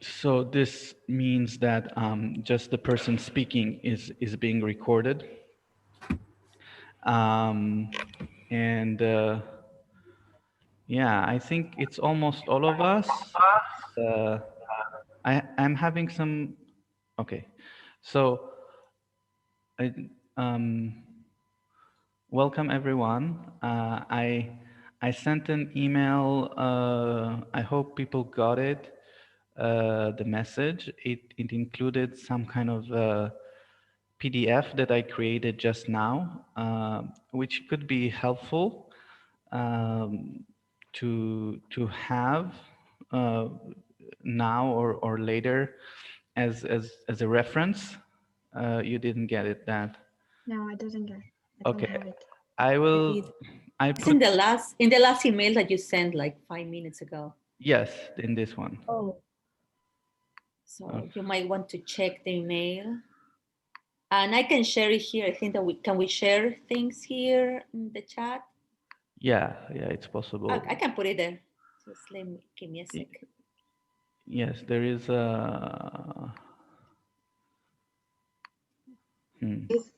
So this means that just the person speaking is being recorded, um, and yeah, I think it's almost all of us. Uh, I'm having some. Okay, so I, um, welcome everyone. I sent an email. I hope people got it. The message. It included some kind of PDF that I created just now, which could be helpful um, to have uh, now or later as a reference. You didn't get it, that. No, I didn't get. I don't Okay, have it. I I will. did. I It's in put, the last email that you sent like 5 minutes ago. yes, in this one. Oh, So Okay. you might want to check the email. And I can share it here. I think that we share things here in the chat. Yeah, yeah, it's possible. I can put it there. Just give me a Y- sec. Yes, there is a.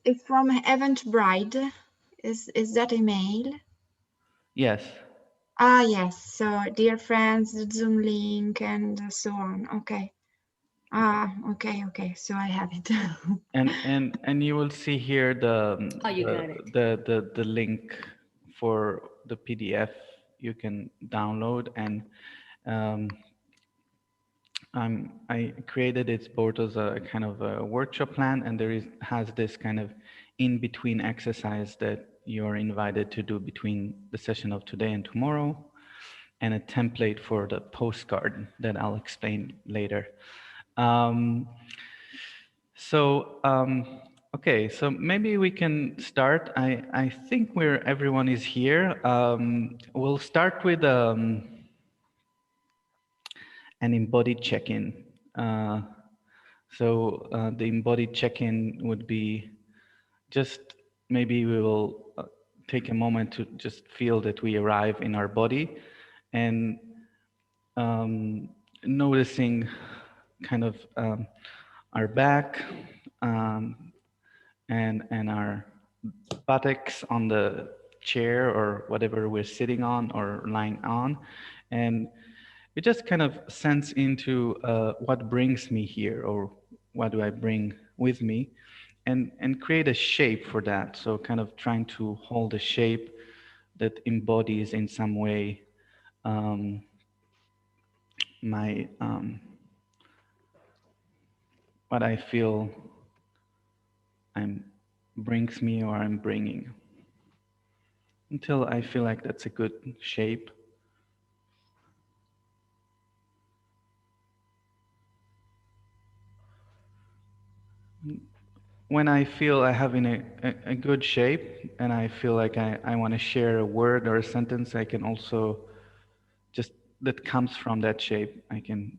it's from Event Bride. Is that email? Yes, Ah, yes. So, dear friends, the Zoom link and so on. Okay. Ah, okay, okay. So I have it. and you will see here Oh, you got it. the link for the PDF you can download, and um, I created it both as a kind of a workshop plan, and has this kind of in between exercise that you're invited to do between the session of today and tomorrow, and a template for the postcard that I'll explain later. Um, okay, so maybe we can start. I think everyone is here. We'll start with an embodied check-in. The embodied check-in would be just maybe we will take a moment to just feel that we arrive in our body, and um, noticing kind of our back, um, and our buttocks on the chair or whatever we're sitting on or lying on, and we just kind of sense into what brings me here, or what do I bring with me, and create a shape for that. So kind of trying to hold a shape that embodies in some way um, my what I feel I'm brings me or I'm bringing, until I feel like that's a good shape. When I feel I have in a good shape, and I feel like I want to share a word or a sentence, I can also just that comes from that shape, I can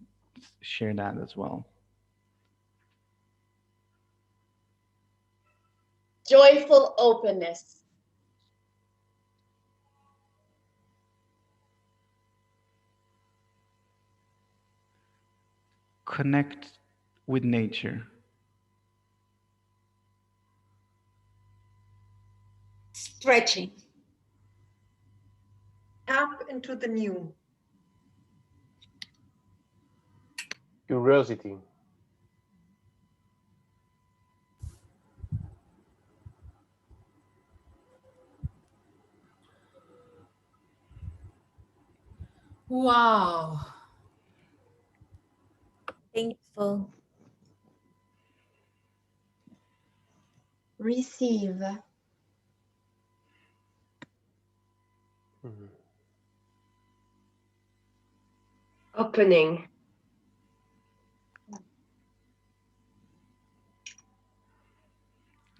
share that as well. Joyful openness. Connect with nature. Stretching. Tap into the new. Curiosity. Wow. Thankful. Receive. Mhm. Opening.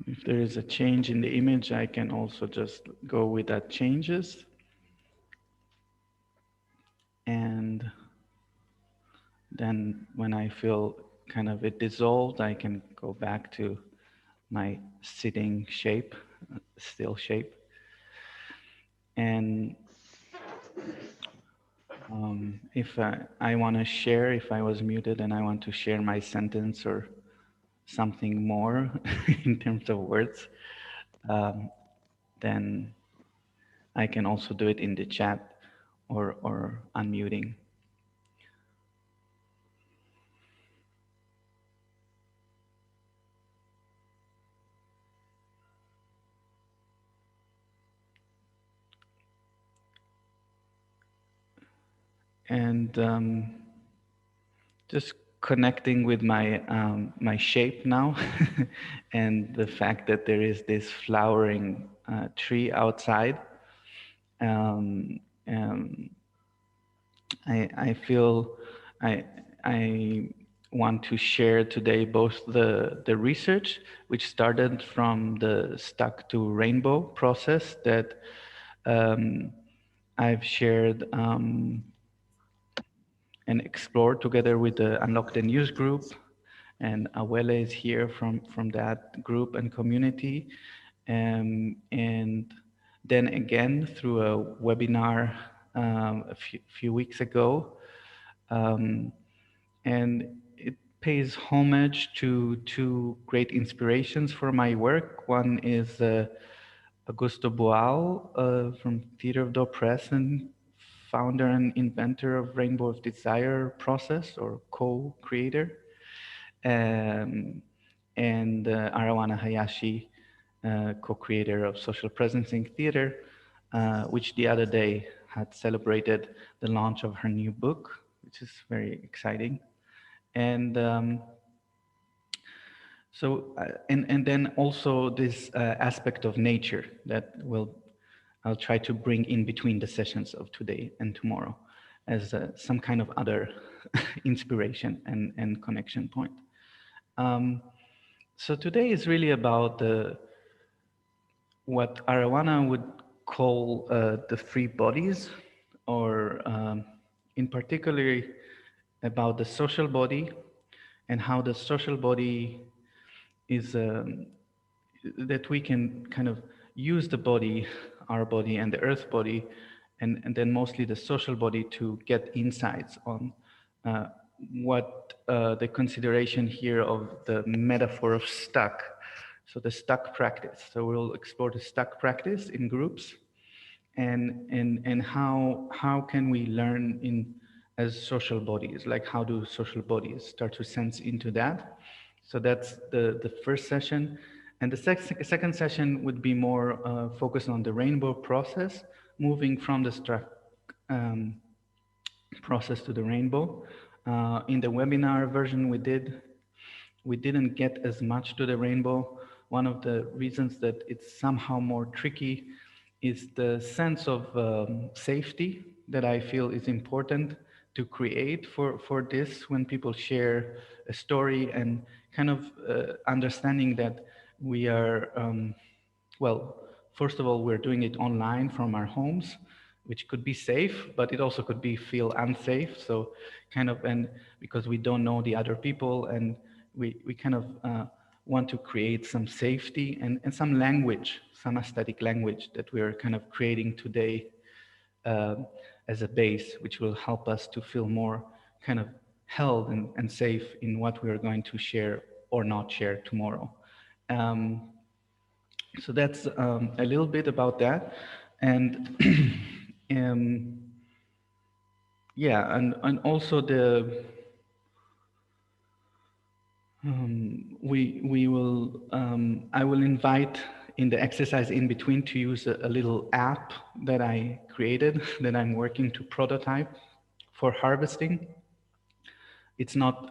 If there is a change in the image, I can also just go with that changes. And then when I feel kind of it dissolved, I can go back to my sitting shape, still shape. And If I want to share, if I was muted and I want to share my sentence or something more in terms of words, then I can also do it in the chat or unmuting. And just connecting with my shape now and the fact that there is this flowering tree outside. I feel I want to share today both the research, which started from the Stuck to Rainbow process that I've shared and explored together with the Unlock the News group. And Awele is here from that group and community. And then again, through a webinar a few weeks ago. And it pays homage to two great inspirations for my work. One is Augusto Boal from Theater of the Oppressed, and founder and inventor of Rainbow of Desire process, or co-creator. And Arowana Hayashi, co-creator of Social Presencing Theater, which the other day had celebrated the launch of her new book, which is very exciting. And and then also this aspect of nature that I'll try to bring in between the sessions of today and tomorrow as some kind of other inspiration and connection point. So today is really about what Arowana would call the three bodies, or in particular about the social body and how the social body is that we can kind of use the body, our body and the earth body, and then mostly the social body to get insights on what the consideration here of the metaphor of stuck. So the stuck practice. So we'll explore the stuck practice in groups, and how can we learn in as social bodies, like how do social bodies start to sense into that. So that's the first session. And the second session would be more focused on the rainbow process, moving from the struck process to the rainbow. In the webinar version we didn't get as much to the rainbow. One of the reasons that it's somehow more tricky is the sense of safety that I feel is important to create for this when people share a story, and kind of understanding that we are, well, first of all, we're doing it online from our homes, which could be safe, but it also could be feel unsafe. So kind of, and because we don't know the other people, and we kind of want to create some safety and some language, some aesthetic language that we're kind of creating today as a base, which will help us to feel more kind of held and safe in what we're going to share or not share tomorrow. So that's a little bit about that. And yeah, and also the we will I will invite in the exercise in between to use a little app that I created that I'm working to prototype for harvesting. It's not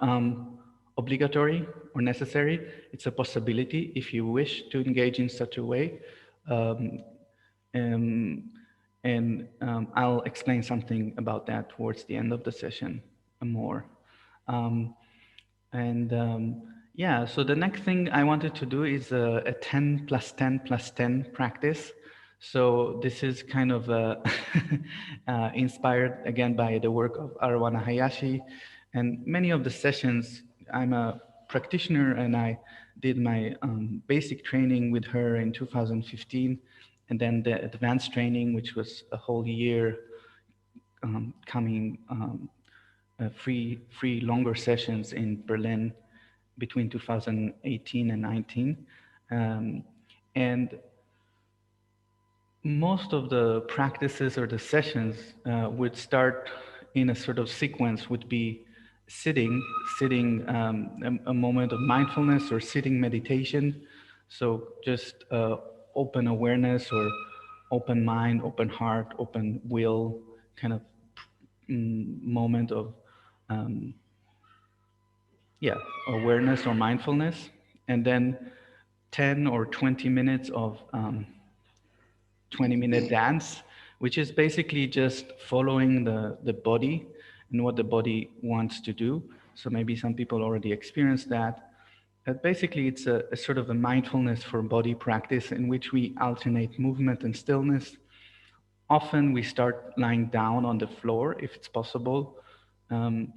obligatory or necessary. It's a possibility if you wish to engage in such a way. I'll explain something about that towards the end of the session more. Yeah, so the next thing I wanted to do is a 10 plus 10 plus 10 practice. So this is kind of inspired again by the work of Arowana Hayashi, and many of the sessions, I'm a practitioner and I did my basic training with her in 2015, and then the advanced training, which was a whole year coming free longer sessions in Berlin between 2018 and 19. And most of the practices or the sessions would start in a sort of sequence, would be sitting, a moment of mindfulness or sitting meditation. So just open awareness or open mind, open heart, open will, kind of moment of awareness or mindfulness. And then 10 or 20 minutes of 20-minute dance, which is basically just following the body and what the body wants to do. So maybe some people already experienced that. But basically, it's a sort of a mindfulness for body practice in which we alternate movement and stillness. Often we start lying down on the floor, if it's possible, and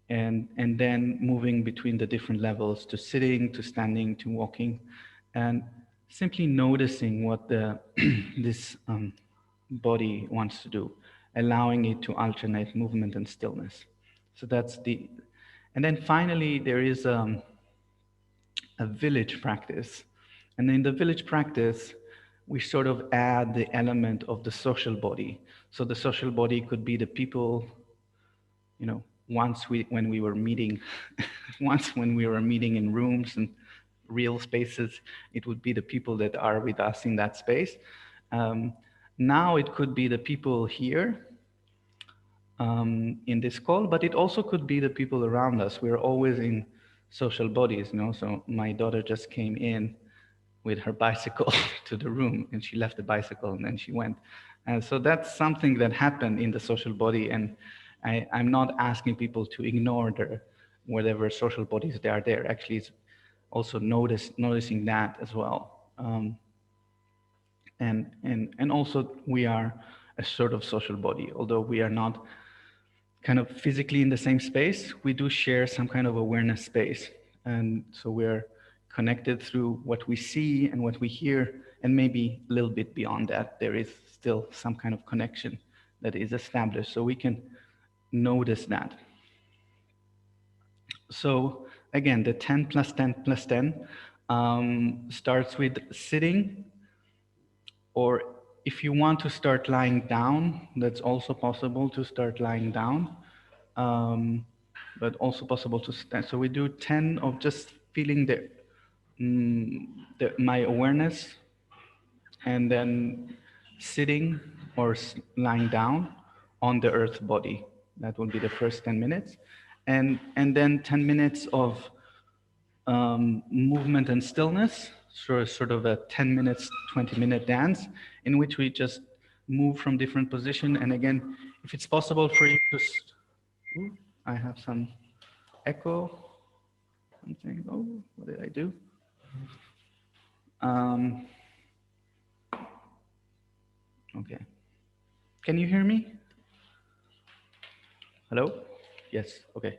then moving between the different levels to sitting, to standing, to walking, and simply noticing what this body wants to do, allowing it to alternate movement and stillness. So that's and then finally there is a village practice. And in the village practice, we sort of add the element of the social body. So the social body could be the people, when we were meeting, when we were meeting in rooms and real spaces, it would be the people that are with us in that space. Now it could be the people here in this call, but it also could be the people around us. We're always in social bodies, So my daughter just came in with her bicycle to the room, and she left the bicycle and then she went. And so that's something that happened in the social body, and I'm not asking people to ignore whatever social bodies they are there. Actually, it's also noticing that as well. And also we are a sort of social body, although we are not kind of physically in the same space, we do share some kind of awareness space. And so we're connected through what we see and what we hear, and maybe a little bit beyond that, there is still some kind of connection that is established, so we can notice that. So again, the 10 plus 10 plus 10 starts with sitting, or if you want to start lying down, that's also possible to start lying down, but also possible to stand. So we do 10 of just feeling my awareness, and then sitting or lying down on the earth body. That will be the first 10 minutes. And then 10 minutes of movement and stillness, so sort of a 10 minutes, 20-minute dance in which we just move from different position. And again, if it's possible for you to, I have some echo, something, what did I do? Okay, can you hear me? Hello? Yes, okay.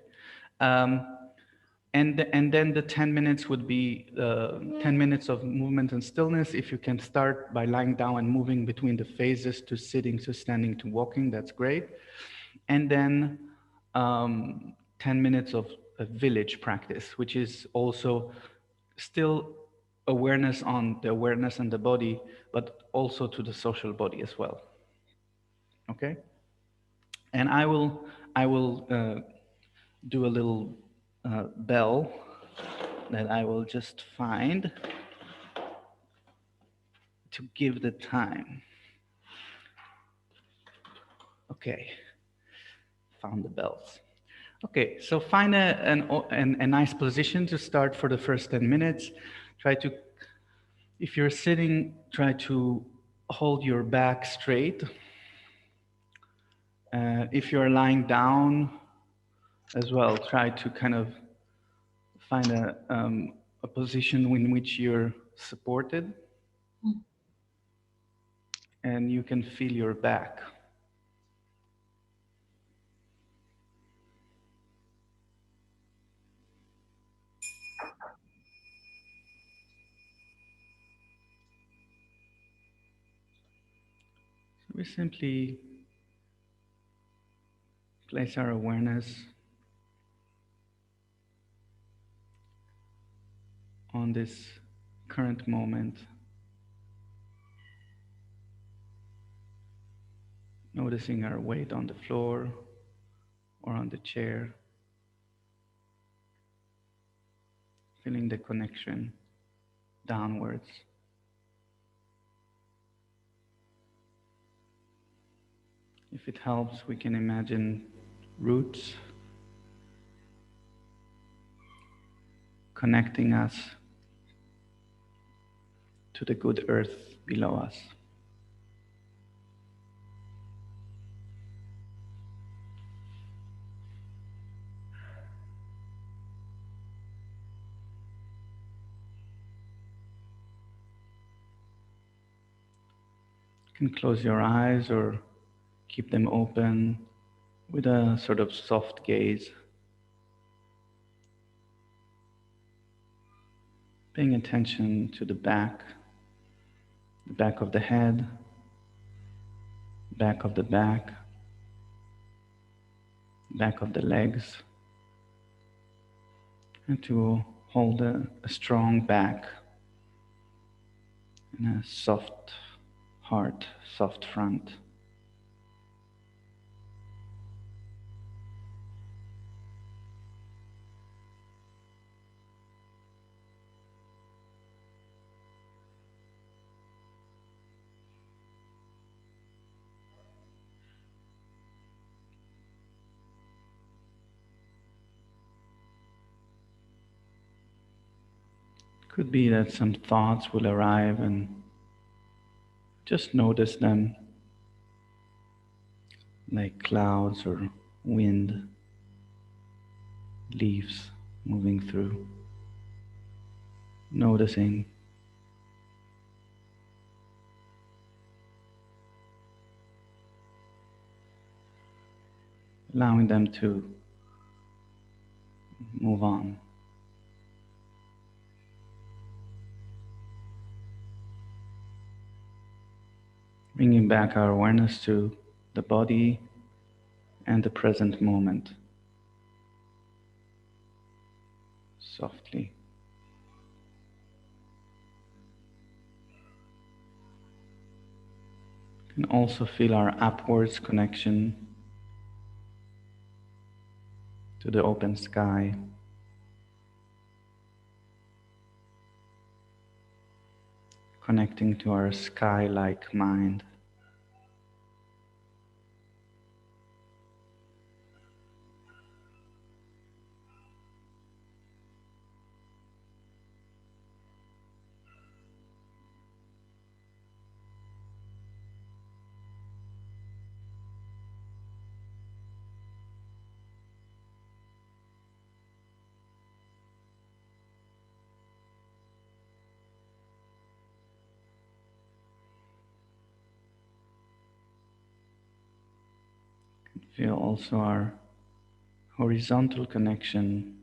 And then the 10 minutes would be 10 minutes of movement and stillness. If you can start by lying down and moving between the phases to sitting, to standing, to walking, that's great. And then 10 minutes of a village practice, which is also still awareness on the awareness and the body, but also to the social body as well. Okay? And I will do a little bell that I will just find to give the time. Okay, found the bells. Okay, so find a nice position to start for the first 10 minutes. Try to, if you're sitting, try to hold your back straight. If you're lying down as well, try to kind of find a position in which you're supported and you can feel your back. So we simply place our awareness on this current moment, noticing our weight on the floor or on the chair, feeling the connection downwards. If it helps, we can imagine roots connecting us to the good earth below us. You can close your eyes or keep them open with a sort of soft gaze, paying attention to the back of the head, back of the back, back of the legs, and to hold a strong back and a soft heart, soft front. Could be that some thoughts will arrive and just notice them, like clouds or wind, leaves moving through. Noticing, allowing them to move on. Bringing back our awareness to the body and the present moment. Softly. You can also feel our upwards connection to the open sky. Connecting to our sky-like mind. Feel also our horizontal connection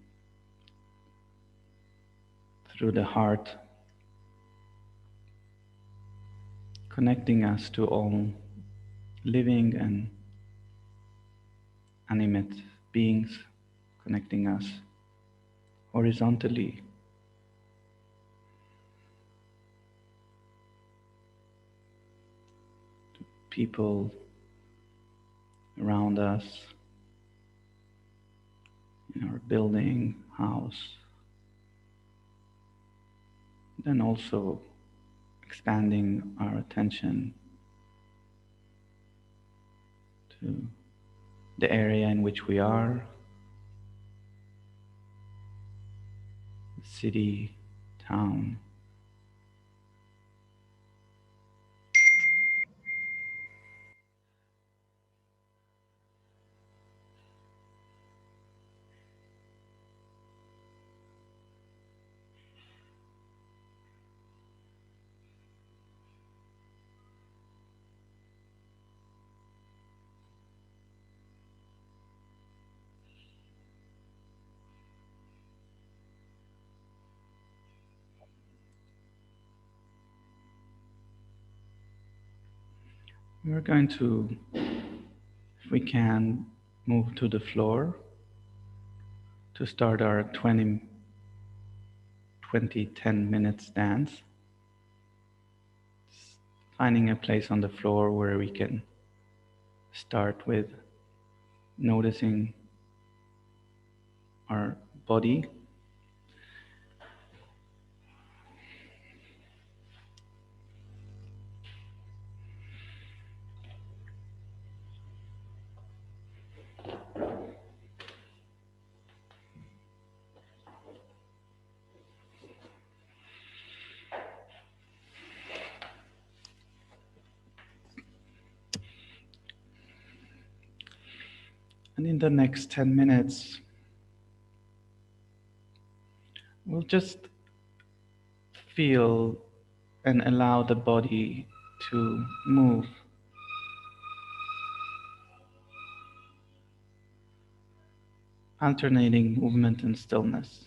through the heart, connecting us to all living and animate beings, connecting us horizontally to people around us, in our building, house. Then also expanding our attention to the area in which we are, the city, town. We're going to, if we can, move to the floor to start our 10 minutes dance. Finding a place on the floor where we can start with noticing our body. And in the next 10 minutes, we'll just feel and allow the body to move. Alternating movement and stillness.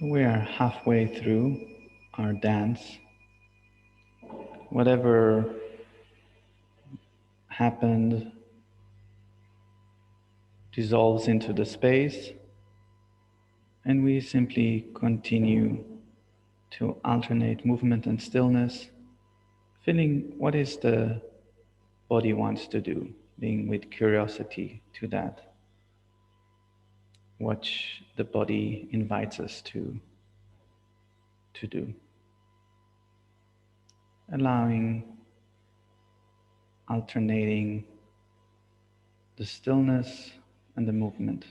So we are halfway through our dance. Whatever happened dissolves into the space, and we simply continue to alternate movement and stillness, feeling what is the body wants to do, being with curiosity to that, what the body invites us to do. Allowing, alternating the stillness and the movement.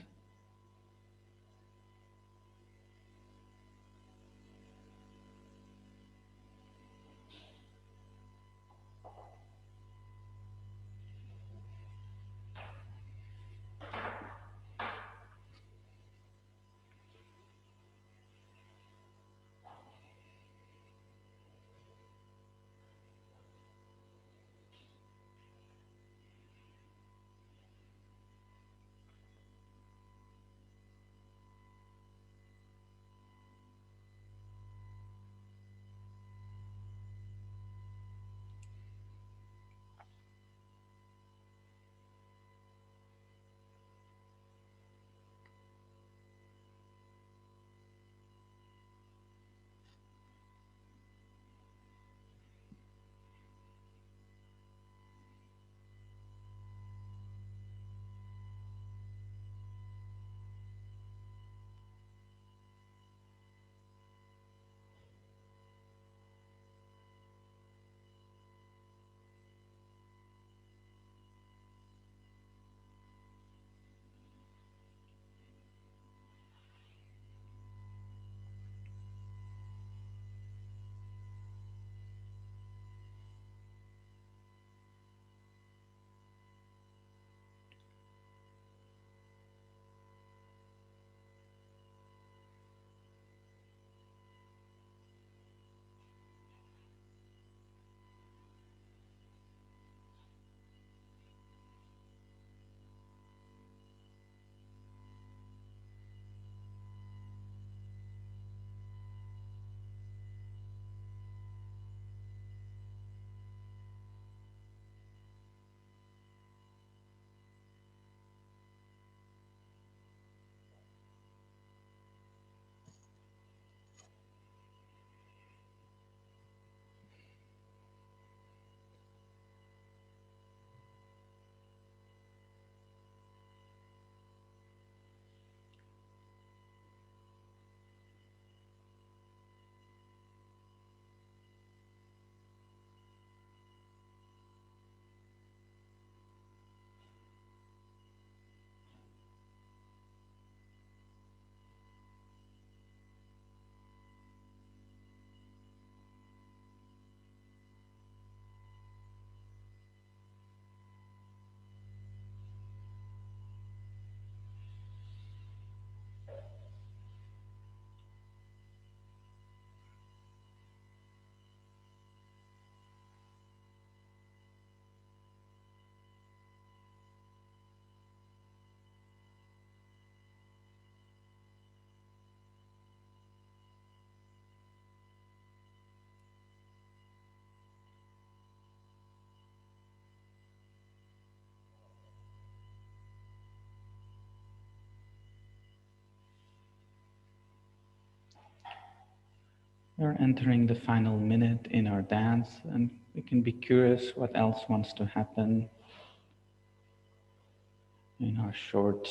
We're entering the final minute in our dance, and we can be curious what else wants to happen in our short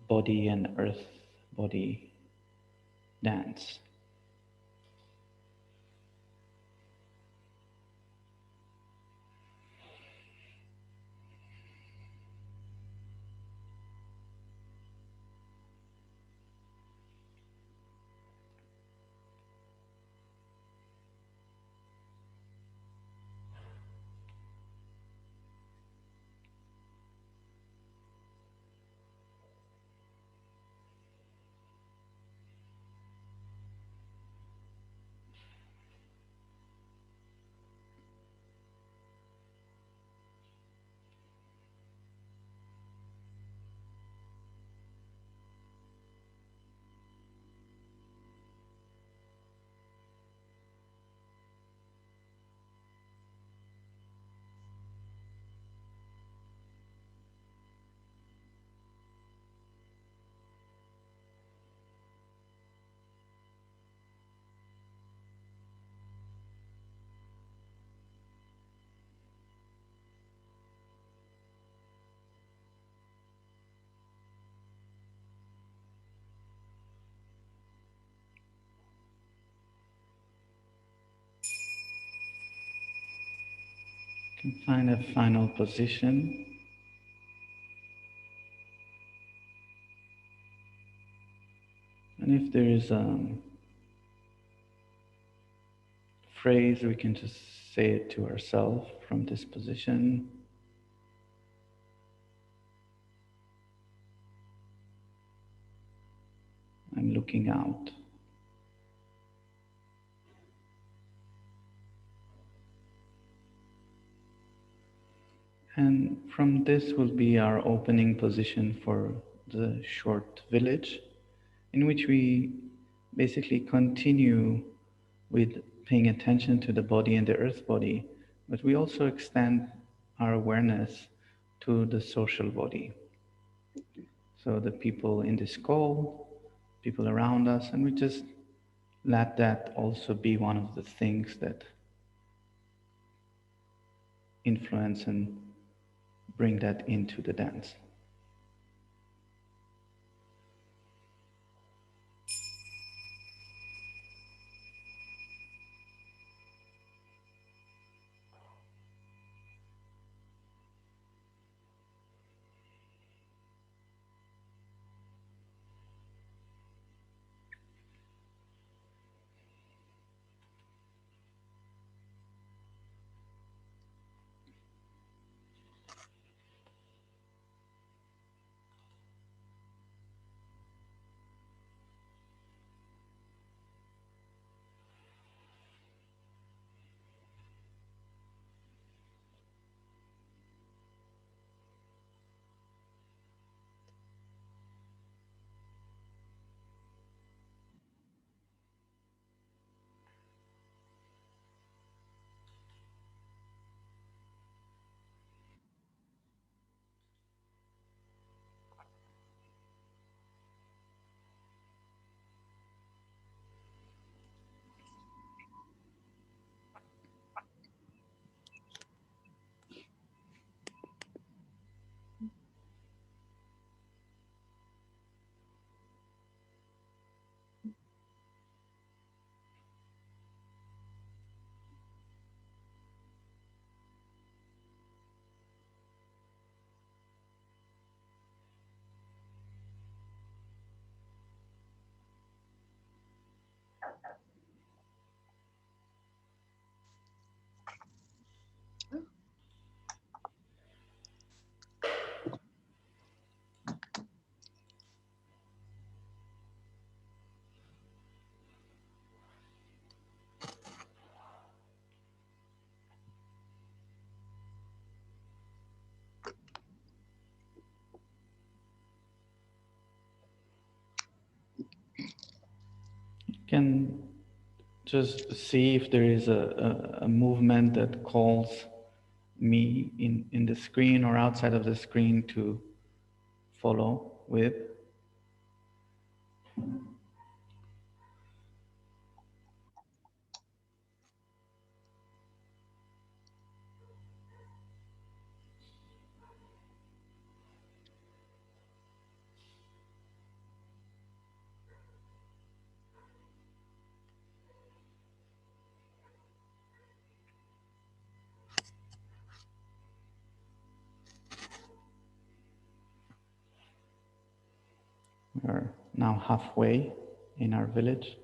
body and earth body dance. You can find a final position. And if there is a phrase, we can just say it to ourselves from this position. I'm looking out. And from this will be our opening position for the short village, in which we basically continue with paying attention to the body and the earth body, but we also extend our awareness to the social body. So the people in this call, people around us, and we just let that also be one of the things that influence and bring that into the dance. You can just see if there is a movement that calls me in the screen or outside of the screen to follow with. We're now halfway in our village.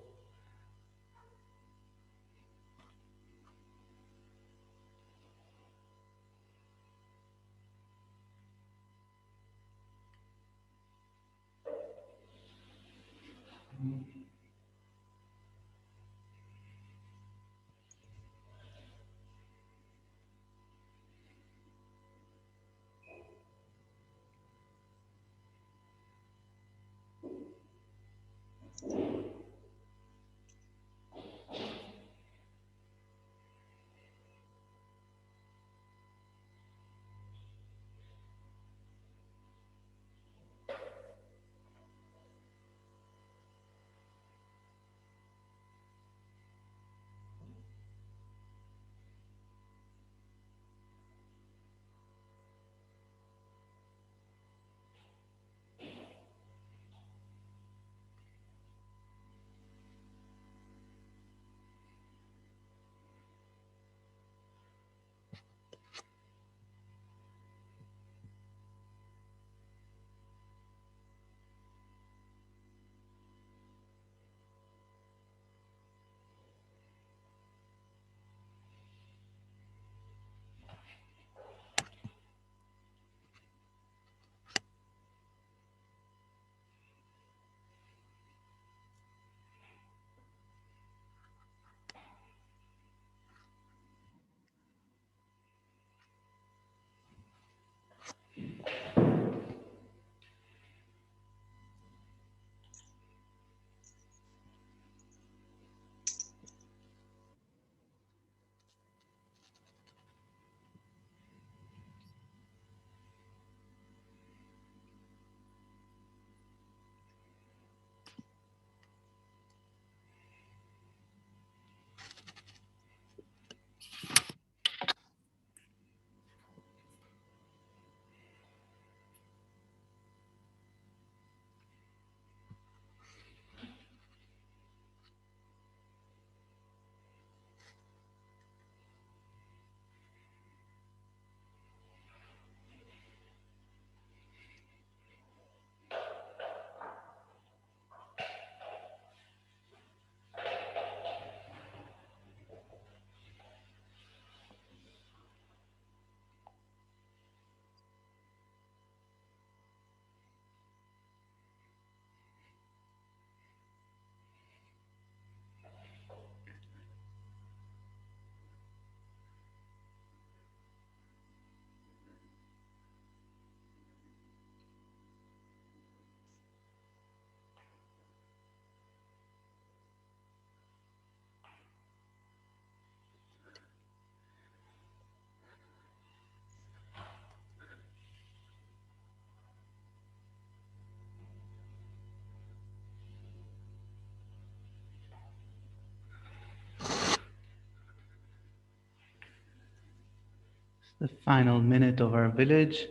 The final minute of our village.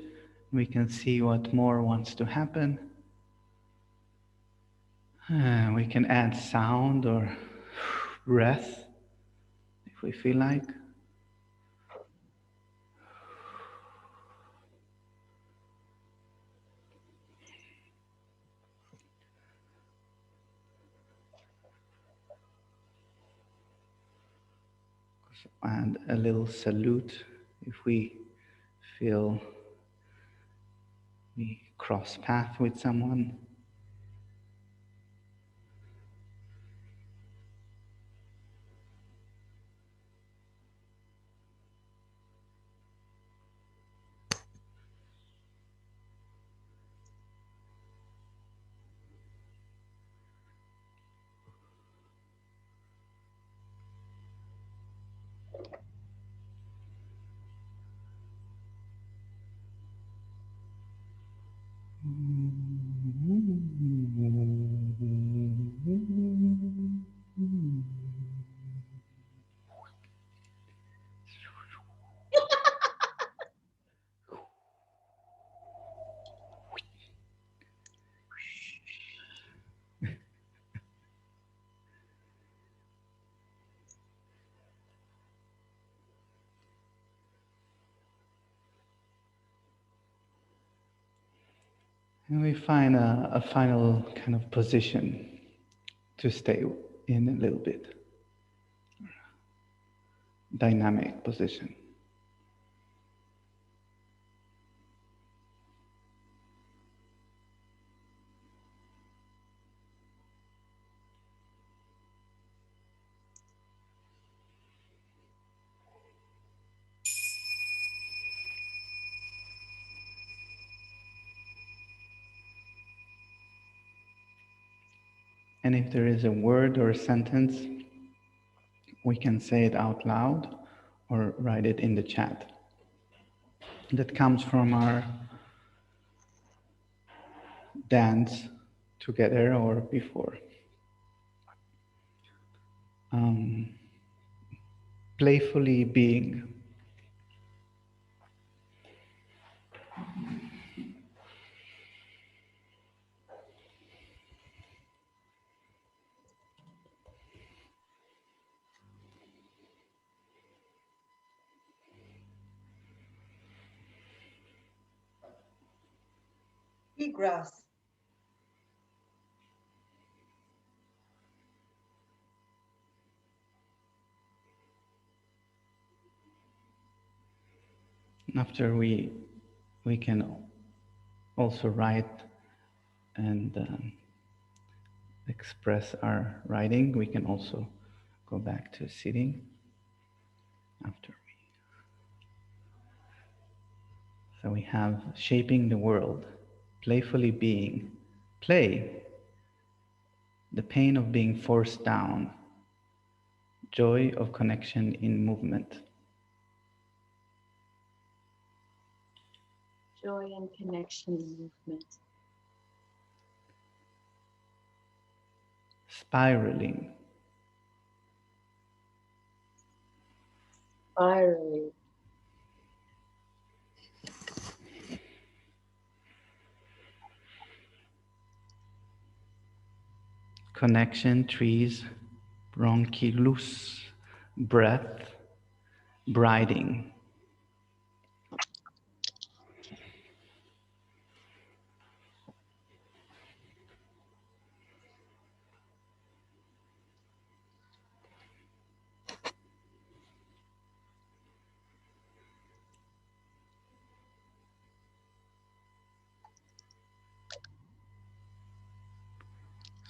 We can see what more wants to happen. We can add sound or breath if we feel like. And a little salute if we feel we cross path with someone. And we find a final kind of position to stay in a little bit. Dynamic position. And if there is a word or a sentence, we can say it out loud or write it in the chat. That comes from our dance together or before. Playfully being. Seagrass. After we can also write and express our writing. We can also go back to sitting after we So we have shaping the world, playfully being, play, the pain of being forced down, joy of connection in movement. Joy and connection in movement. Spiraling, Spiraling. connection, trees, bronchilus, breath, briding.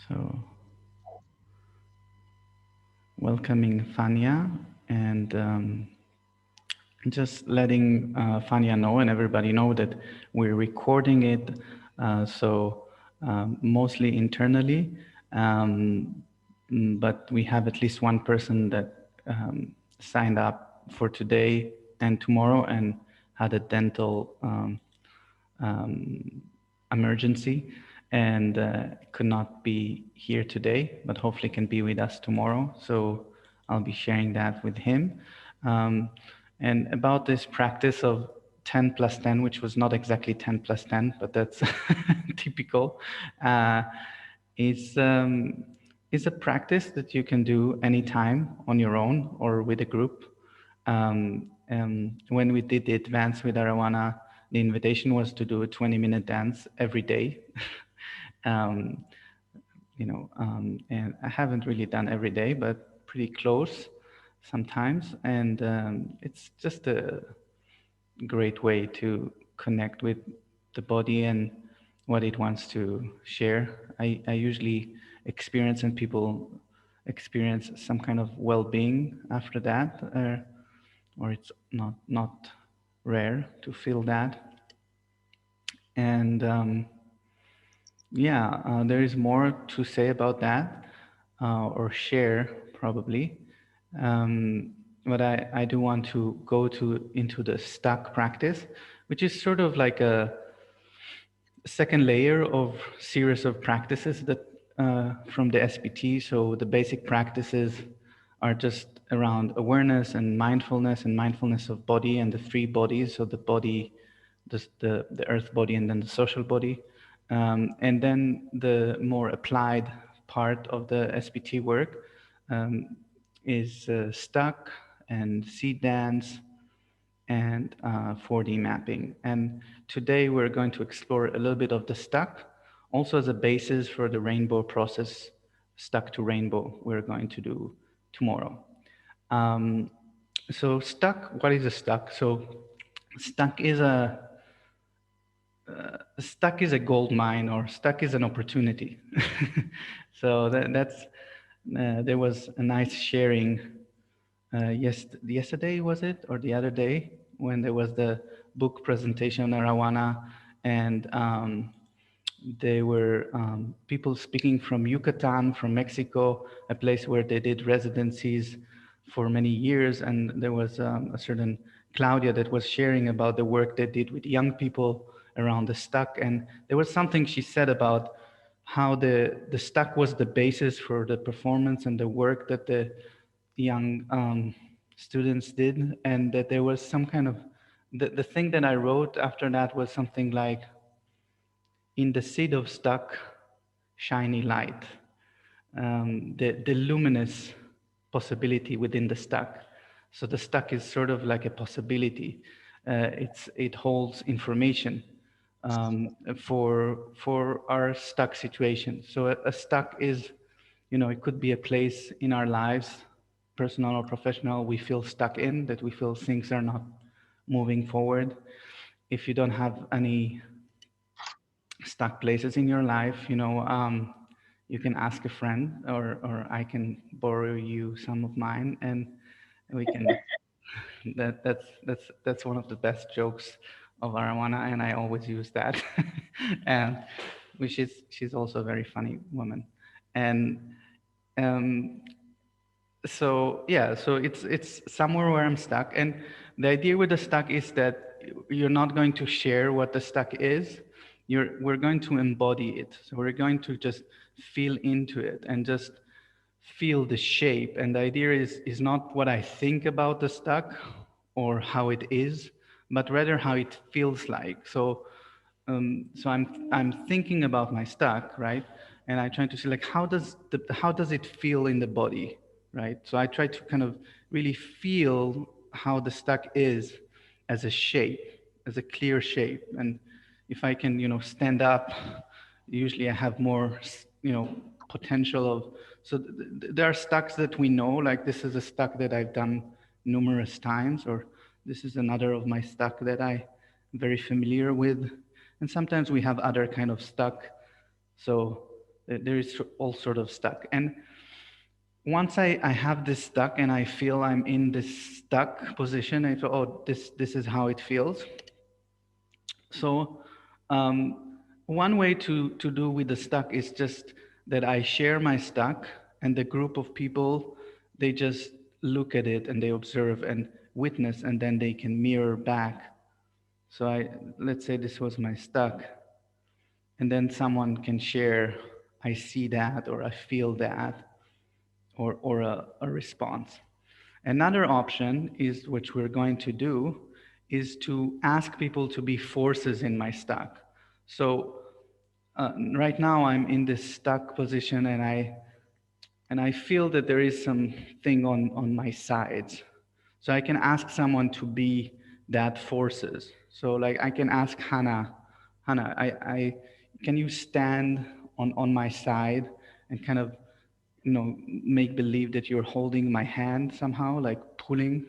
So, welcoming Fania and just letting Fania know and everybody know that we're recording it, mostly internally, but we have at least one person that signed up for today and tomorrow and had a dental emergency and could not be here today, but hopefully can be with us tomorrow. So I'll be sharing that with him. And about this practice of 10 plus 10, which was not exactly 10 plus 10, but that's typical, is a practice that you can do anytime on your own or with a group. When we did the advance with Arowana, the invitation was to do a 20-minute dance every day. And I haven't really done every day, but pretty close sometimes. And it's just a great way to connect with the body and what it wants to share. I usually experience, and people experience, some kind of well-being after that, or it's not rare to feel that. And there is more to say about that, or share probably. But I do want to go into the stuck practice, which is sort of like a second layer of series of practices that from the SPT. So the basic practices are just around awareness and mindfulness of body and the three bodies. So the body, the earth body, and then the social body. And then the more applied part of the SPT work is stuck and seed dance and 4D mapping. And today we're going to explore a little bit of the stuck, also as a basis for the rainbow process, stuck to rainbow, we're going to do tomorrow. So stuck, what is a stuck? So stuck is a gold mine, or stuck is an opportunity. So that's there was a nice sharing yesterday, was it, or the other day, when there was the book presentation on Arowana, and there were people speaking from Yucatan, from Mexico, a place where they did residencies for many years, and there was a certain Claudia that was sharing about the work they did with young people around the stuck, and there was something she said about how the stuck was the basis for the performance and the work that the young students did, and that there was some kind of, the thing that I wrote after that was something like, in the seed of stuck, shiny light, the luminous possibility within the stuck. So the stuck is sort of like a possibility. It holds information for our stuck situation. So a stuck is, it could be a place in our lives, personal or professional, we feel stuck in, that we feel things are not moving forward. If you don't have any stuck places in your life, you can ask a friend, or I can borrow you some of mine, and we can. That's one of the best jokes of Arowana, and I always use that. And which is, she's also a very funny woman. And um, so yeah, so it's somewhere where I'm stuck. And the idea with the stuck is that you're not going to share what the stuck is. We're going to embody it. So we're going to just feel into it and just feel the shape. And the idea is not what I think about the stuck or how it is, but rather how it feels like. So I'm thinking about my stuck, right? And I try to see like how does it feel in the body, right? So I try to kind of really feel how the stuck is as a shape, as a clear shape. And if I can, stand up, usually I have more, potential of. So there are stucks that we know, like this is a stuck that I've done numerous times, or this is another of my stuck that I'm very familiar with. And sometimes we have other kind of stuck. So there is all sort of stuck. And once I have this stuck and I feel I'm in this stuck position, I feel, oh, this is how it feels. So one way to do with the stuck is just that I share my stuck, and the group of people, they just look at it and they observe and witness, and then they can mirror back. So let's say this was my stuck, and then someone can share, I see that, or I feel that, or a response. Another option is, which we're going to do, is to ask people to be forces in my stuck. So right now I'm in this stuck position, and I feel that there is something on my sides. So I can ask someone to be that forces. So like I can ask Hannah, can you stand on my side and kind of, make believe that you're holding my hand somehow, like pulling.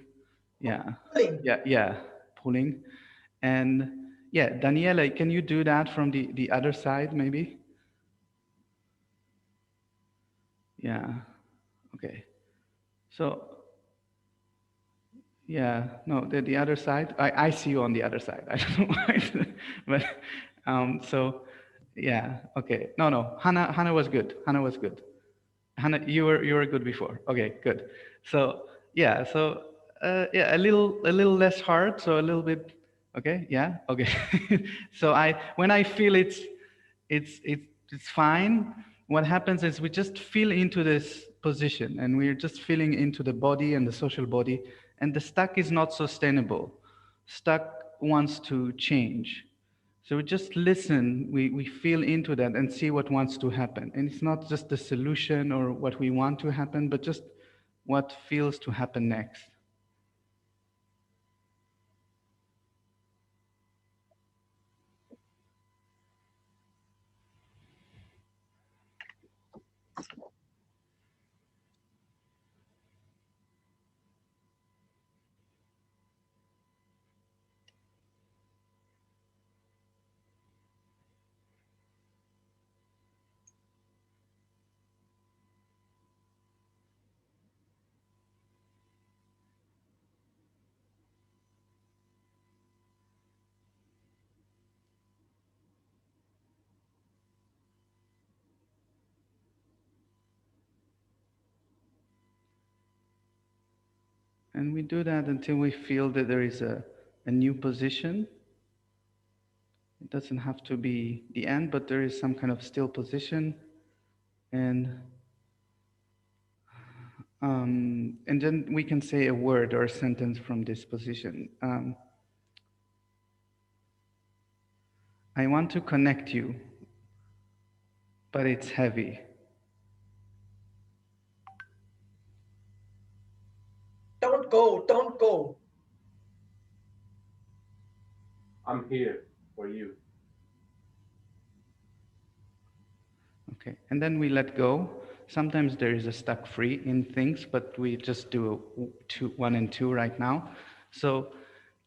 Yeah. Pulling. Yeah, pulling. And yeah, Daniela, can you do that from the other side maybe? Yeah. Okay. So yeah, no, the other side. I see you on the other side. I don't know why, but so yeah, okay. No, Hannah was good. Hannah was good. Hannah, you were good before. Okay, good. So yeah, yeah, a little less hard. So a little bit. Okay, yeah, okay. So when I feel it's fine. What happens is we just feel into this position, and we're just feeling into the body and the social body, and the stuck is not sustainable. Stuck wants to change. So we just listen, we feel into that and see what wants to happen. And it's not just the solution or what we want to happen, but just what feels to happen next. And we do that until we feel that there is a new position. It doesn't have to be the end, but there is some kind of still position. And then we can say a word or a sentence from this position. I want to connect you, but it's heavy. Don't go, don't go. I'm here for you. Okay, and then we let go. Sometimes there is a stuck free in things, but we just do one and two right now. So,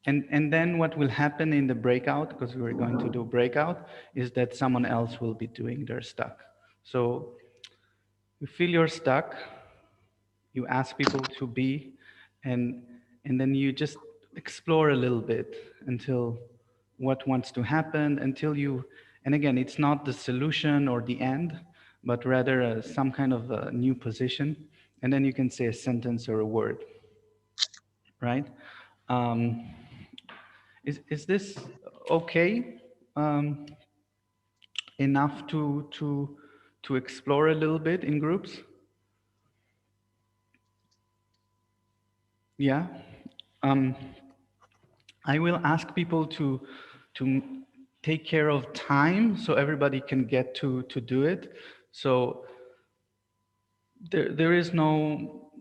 and then what will happen in the breakout, because we're going to do breakout, is that someone else will be doing their stuck. So you feel you're stuck, you ask people to be, and then you just explore a little bit until what wants to happen until you, and again, it's not the solution or the end, but rather some kind of a new position. And then you can say a sentence or a word, right? Is this okay? Enough to explore a little bit in groups? Yeah. I will ask people to take care of time so everybody can get to do it. So there is no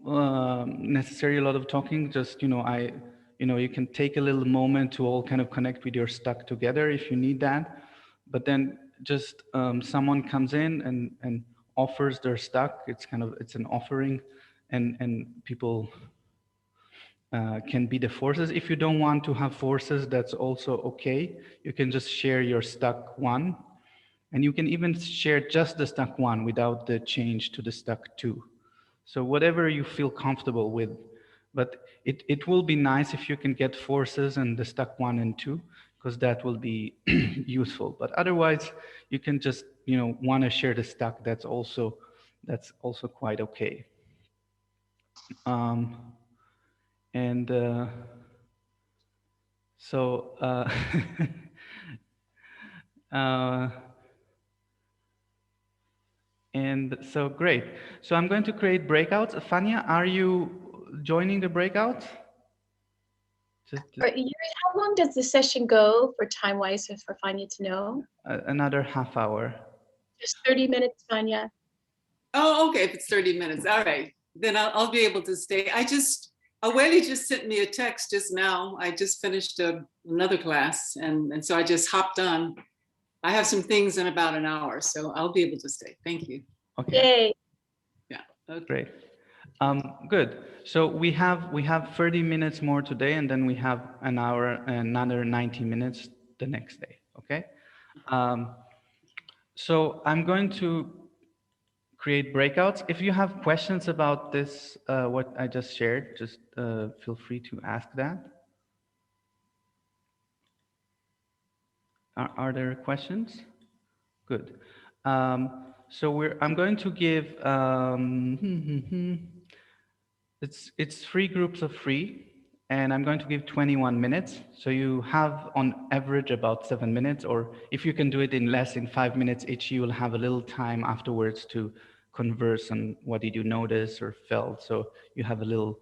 necessarily a lot of talking. Just you can take a little moment to all kind of connect with your stuck together if you need that. But then just someone comes in and offers their stuck. It's an offering, and people can be the forces. If you don't want to have forces, that's also okay. You can just share your stuck one, and you can even share just the stuck one without the change to the stuck two. So whatever you feel comfortable with, but it will be nice if you can get forces and the stuck one and two, because that will be useful. But otherwise, you can just want to share the stuck. That's also quite okay. And so and so great. So I'm going to create breakouts. Fania, are you joining the breakout? Yuri, how long does the session go for time-wise for Fania to know? Another half hour. Just 30 minutes, Fania. Oh, okay, if it's 30 minutes, all right. Then I'll be able to stay. Aweli just sent me a text just now. I just finished another class, and so I just hopped on. I have some things in about an hour, so I'll be able to stay. Thank you. Okay. Yay. Yeah. Okay. Great. Good. So we have 30 minutes more today, and then we have an hour, another 90 minutes the next day. Okay. So I'm going to create breakouts. If you have questions about this, what I just shared, just feel free to ask that. Are there questions? Good. So I'm going to give, it's 3 groups of 3, and I'm going to give 21 minutes. So you have on average about 7 minutes, or if you can do it in less, in 5 minutes each, you will have a little time afterwards to converse on what did you notice or felt. So you have a little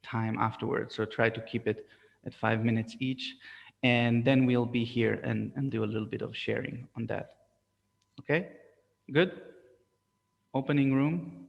time afterwards. So try to keep it at 5 minutes each. And then we'll be here and do a little bit of sharing on that. Okay, good. Opening room.